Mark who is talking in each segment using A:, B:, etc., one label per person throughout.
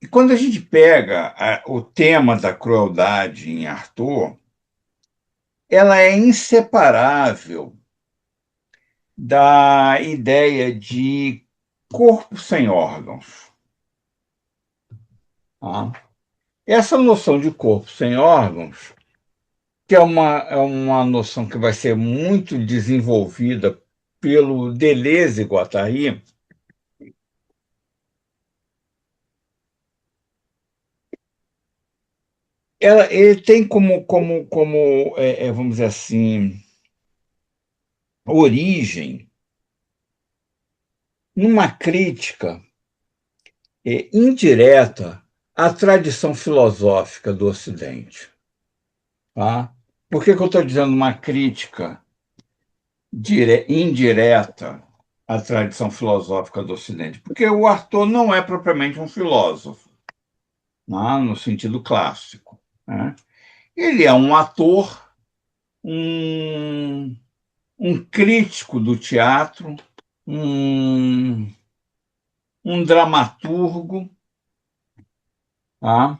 A: E quando a gente pega o tema da crueldade em Arthur, ela é inseparável da ideia de corpo sem órgãos. Tá? Essa noção de corpo sem órgãos, que é uma noção que vai ser muito desenvolvida pelo Deleuze e Guattari, ele tem como, vamos dizer assim, origem numa crítica indireta à tradição filosófica do Ocidente. Tá? Por que eu estou dizendo uma crítica indireta à tradição filosófica do Ocidente? Porque o Arthur não é propriamente um filósofo, né, no sentido clássico. Né? Ele é um ator, um, um crítico do teatro, um, um dramaturgo, tá?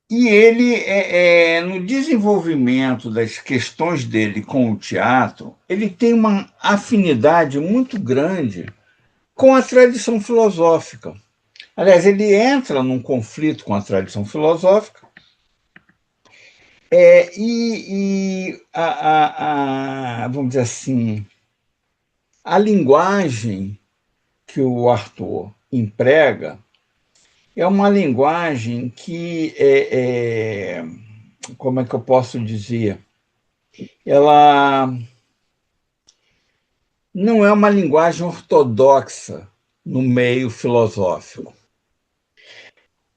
A: E ele, no desenvolvimento das questões dele com o teatro, ele tem uma afinidade muito grande com a tradição filosófica. Aliás, ele entra num conflito com a tradição filosófica, vamos dizer assim, a linguagem que o Arthur emprega é uma linguagem que como é que eu posso dizer? Ela não é uma linguagem ortodoxa no meio filosófico,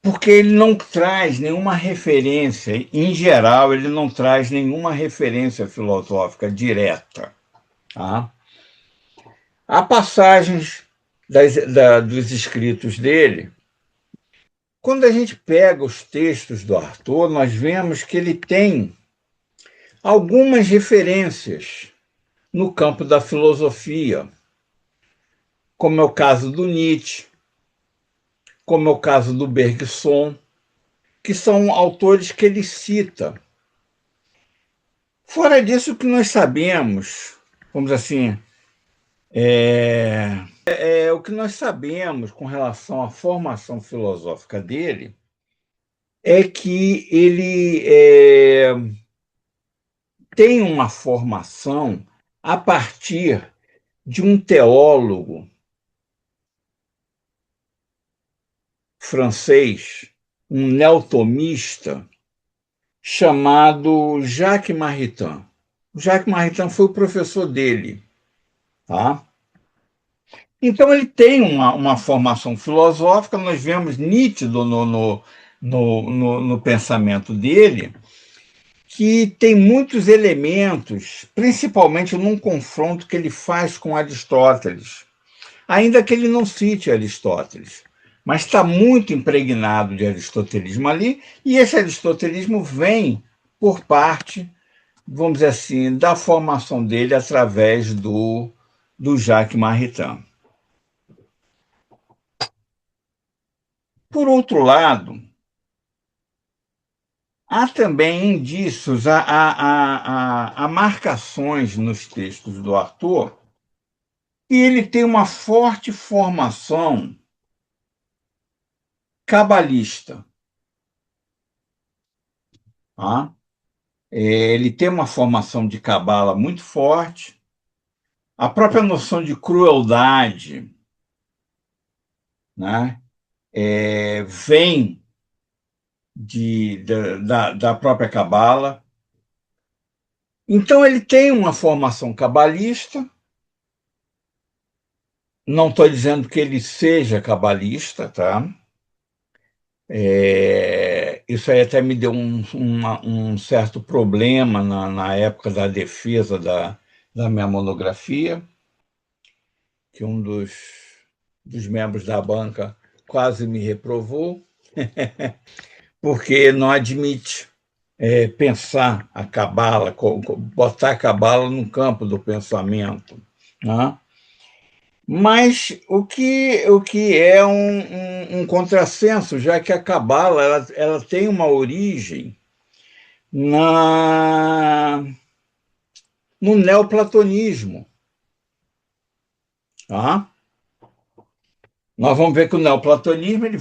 A: porque ele não traz nenhuma referência, em geral, ele não traz nenhuma referência filosófica direta. Tá? Há passagens dos escritos dele. Quando a gente pega os textos do Arthur, nós vemos que ele tem algumas referências no campo da filosofia, como é o caso do Nietzsche, como é o caso do Bergson, que são autores que ele cita. Fora disso, o que nós sabemos, vamos dizer assim, o que nós sabemos com relação à formação filosófica dele é que ele tem uma formação a partir de um teólogo francês, um neotomista, chamado Jacques Maritain. O Jacques Maritain foi o professor dele. Tá? Então, ele tem uma formação filosófica, nós vemos nítido no pensamento dele, que tem muitos elementos, principalmente num confronto que ele faz com Aristóteles, ainda que ele não cite Aristóteles, mas está muito impregnado de aristotelismo ali, e esse aristotelismo vem por parte, vamos dizer assim, da formação dele através do Jacques Maritain. Por outro lado, há também indícios, há marcações nos textos do Arthur que ele tem uma forte formação cabalista. Tá? Ele tem uma formação de cabala muito forte. A própria noção de crueldade, né, vem da própria cabala. Então, ele tem uma formação cabalista. Não estou dizendo que ele seja cabalista, tá? Isso aí até me deu um certo problema na época da defesa da minha monografia, que um dos membros da banca quase me reprovou, porque não admite pensar a cabala, botar a cabala no campo do pensamento. Né? Mas o que é um contrassenso, já que a Cabala ela tem uma origem na, no neoplatonismo. Tá? Nós vamos ver que o neoplatonismo ele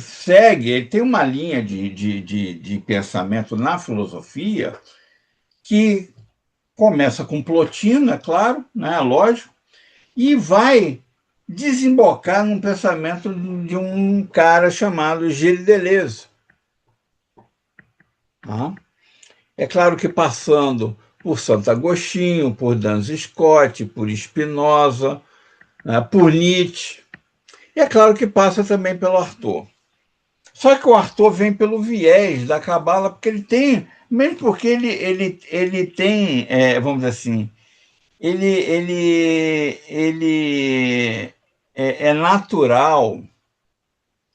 A: tem uma linha de pensamento na filosofia que começa com Plotino, é claro, né, lógico, e vai desembocar num pensamento de um cara chamado Gilles Deleuze. Tá? É claro que passando por Santo Agostinho, por Duns Scott, por Spinoza, né, por Nietzsche, e é claro que passa também pelo Arthur. Só que o Arthur vem pelo viés da Cabala, porque ele tem, mesmo porque ele tem, vamos dizer assim, ele é natural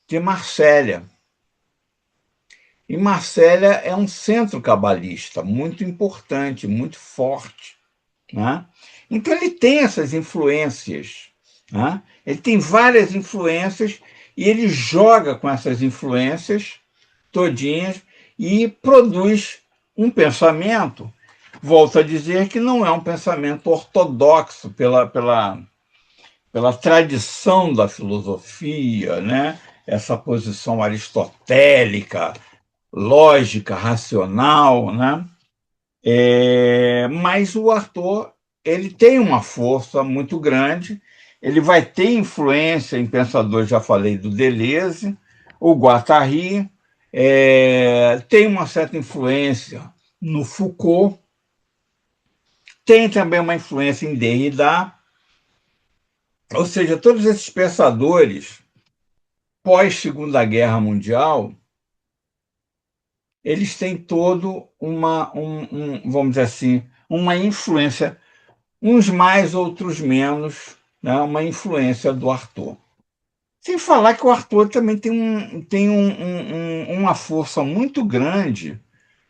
A: de Marsella. E Marsella é um centro cabalista muito importante, muito forte. Né? Então ele tem essas influências. Né? Ele tem várias influências e ele joga com essas influências todinhas e produz um pensamento, volto a dizer que não é um pensamento ortodoxo pela tradição da filosofia, né? Essa posição aristotélica, lógica, racional, né? Mas o Arthur ele tem uma força muito grande, ele vai ter influência em pensadores, já falei do Deleuze, o Guattari, tem uma certa influência no Foucault, tem também uma influência em Derrida, ou seja, todos esses pensadores pós-Segunda Guerra Mundial, eles têm todo vamos dizer assim, uma influência, uns mais, outros menos, né, uma influência do Arthur. Sem falar que o Arthur também tem uma força muito grande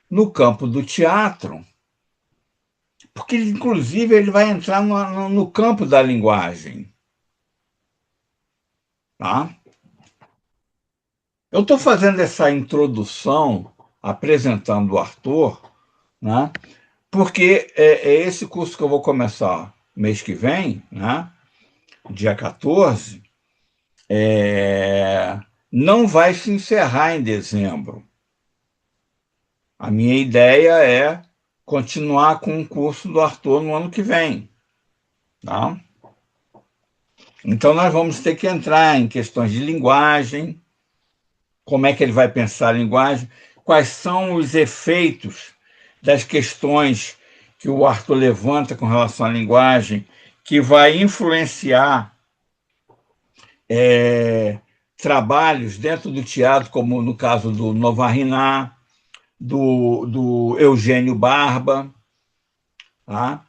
A: no campo do teatro, porque, inclusive, ele vai entrar no campo da linguagem. Tá? Eu estou fazendo essa introdução, apresentando o Arthur, né, porque é esse curso que eu vou começar mês que vem, né, dia 14, não vai se encerrar em dezembro. A minha ideia é continuar com o curso do Arthur no ano que vem. Tá? Então, nós vamos ter que entrar em questões de linguagem, como é que ele vai pensar a linguagem, quais são os efeitos das questões que o Arthur levanta com relação à linguagem, que vai influenciar trabalhos dentro do teatro, como no caso do Novarriná, do Eugênio Barba. Tá?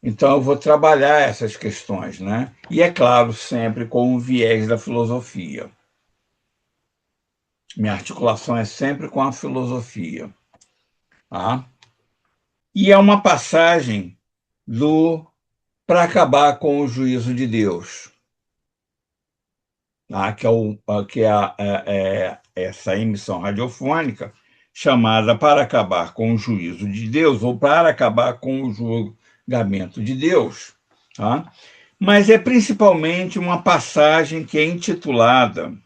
A: Então, eu vou trabalhar essas questões, né? E, é claro, sempre com o viés da filosofia. Minha articulação é sempre com a filosofia. Tá? E é uma passagem do Para Acabar com o Juízo de Deus, tá? Que é essa emissão radiofônica chamada Para Acabar com o Juízo de Deus ou Para Acabar com o Julgamento de Deus. Tá? Mas é principalmente uma passagem que é intitulada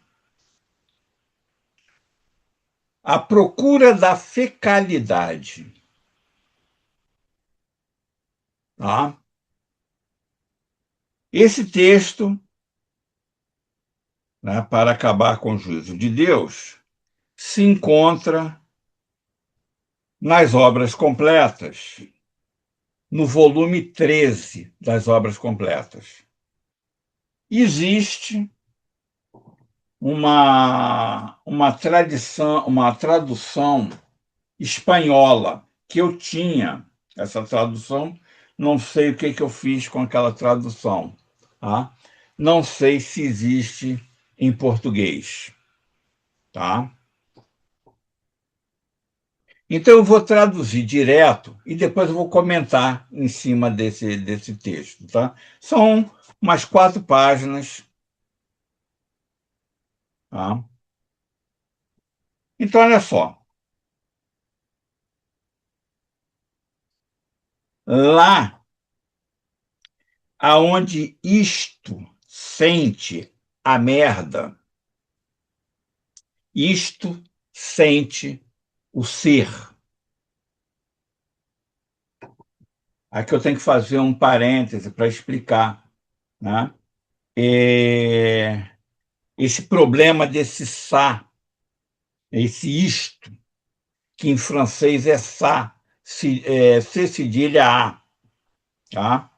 A: A Procura da Fecalidade. Tá? Esse texto, né, Para Acabar com o Juízo de Deus, se encontra nas obras completas, no volume 13 das obras completas. Existe uma tradição, uma tradução espanhola que eu tinha, essa tradução, não sei o que eu fiz com aquela tradução. Tá? Não sei se existe em português. Tá? Então, eu vou traduzir direto e depois eu vou comentar em cima desse texto. Tá? São umas 4 páginas. Tá? Então, olha só. Lá aonde isto sente a merda, isto sente o ser. Aqui eu tenho que fazer um parêntese para explicar, né? Esse problema desse ça, esse isto, que em francês é ça, C cedilha A, tá?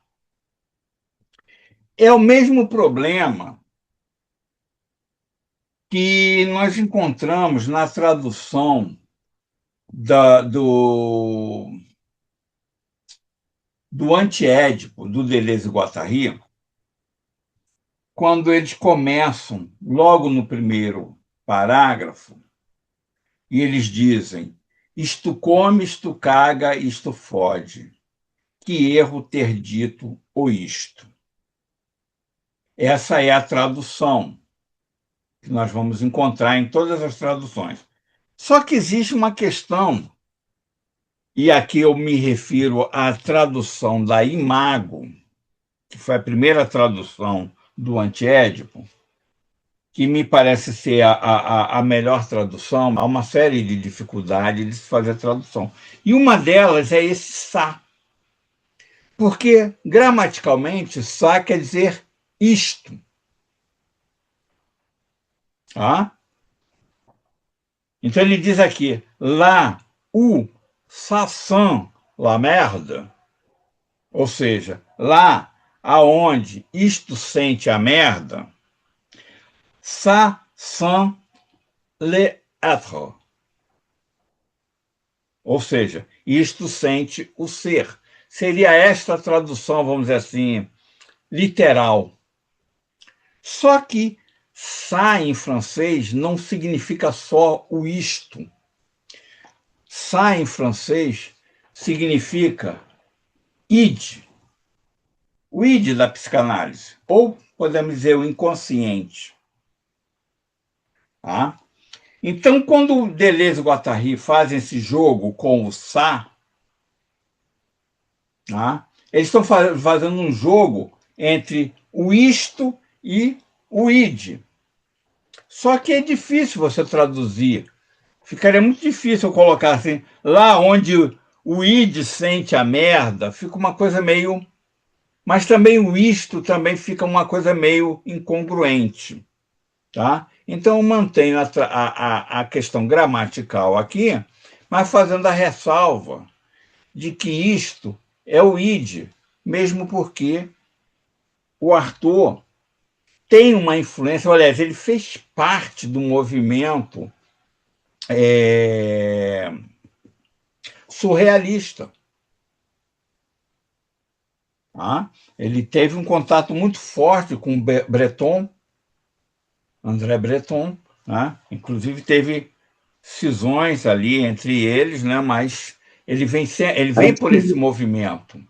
A: É o mesmo problema que nós encontramos na tradução do Antiédipo, do Deleuze e Guattari, quando eles começam, logo no primeiro parágrafo, e eles dizem: isto come, isto caga, isto fode. Que erro ter dito o isto. Essa é a tradução que nós vamos encontrar em todas as traduções. Só que existe uma questão, e aqui eu me refiro à tradução da Imago, que foi a primeira tradução do Antiédipo, que me parece ser a melhor tradução. Há uma série de dificuldades de se fazer a tradução. E uma delas é esse sa, porque gramaticalmente sa quer dizer isto. Tá? Então ele diz aqui, lá, o saçam, la merda, ou seja, lá aonde isto sente a merda, ça sent l'être. Ou seja, isto sente o ser. Seria esta a tradução, vamos dizer assim, literal. Só que ça em francês não significa só o isto. Ça em francês significa id, o id da psicanálise, ou podemos dizer o inconsciente. Tá? Então, quando Deleuze e Guattari fazem esse jogo com o ça, tá? Eles estão fazendo um jogo entre o isto e o id. Só que é difícil você traduzir. Ficaria muito difícil eu colocar assim, lá onde o id sente a merda, fica uma coisa meio... Mas também o isto também fica uma coisa meio incongruente. Tá? Então, eu mantenho a questão gramatical aqui, mas fazendo a ressalva de que isto é o id, mesmo porque o Arthur tem uma influência, aliás, ele fez parte do movimento surrealista. Tá? Ele teve um contato muito forte com Breton, André Breton, né? Inclusive teve cisões ali entre eles, né? Mas ele vem por esse movimento.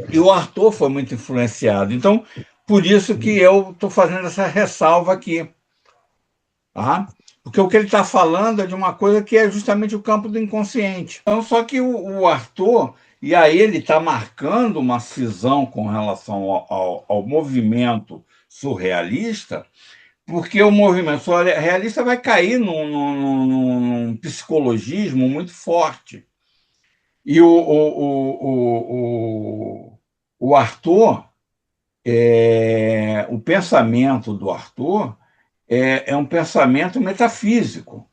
A: E o Arthur foi muito influenciado. Então, por isso que eu estou fazendo essa ressalva aqui. Tá? Porque o que ele está falando é de uma coisa que é justamente o campo do inconsciente. Então, só que o Arthur, e aí ele está marcando uma cisão com relação ao movimento surrealista, porque o movimento surrealista vai cair num psicologismo muito forte. E o Arthur, o pensamento do Arthur é um pensamento metafísico.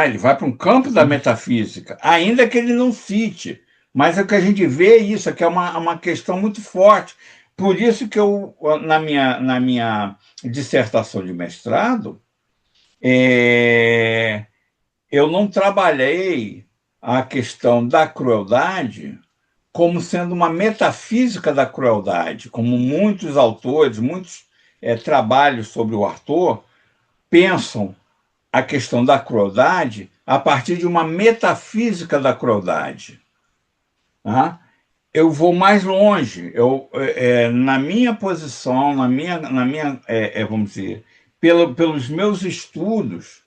A: Ele vai para um campo da metafísica, ainda que ele não cite, mas o que a gente vê é isso, que é uma questão muito forte. Por isso que eu, na minha dissertação de mestrado, eu não trabalhei a questão da crueldade como sendo uma metafísica da crueldade, como muitos autores, muitos trabalhos sobre o Arthur pensam a questão da crueldade a partir de uma metafísica da crueldade. Tá? Eu vou mais longe. Na minha posição, vamos dizer, pelos meus estudos,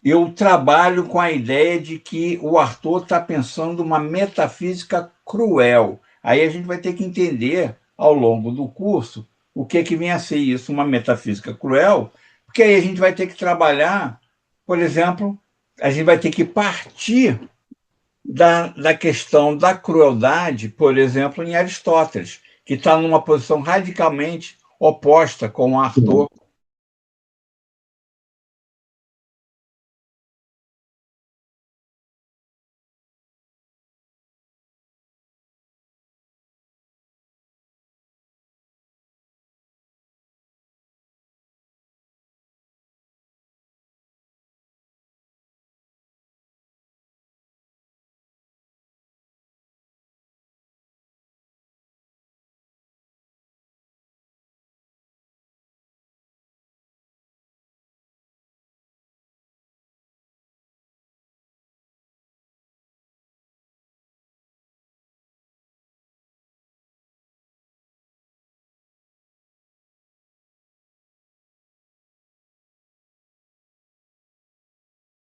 A: eu trabalho com a ideia de que o Arthur está pensando uma metafísica cruel. Aí a gente vai ter que entender, ao longo do curso, o que vem a ser isso, uma metafísica cruel, porque aí a gente vai ter que trabalhar, por exemplo, a gente vai ter que partir da questão da crueldade, por exemplo, em Aristóteles, que está numa posição radicalmente oposta com o Arthur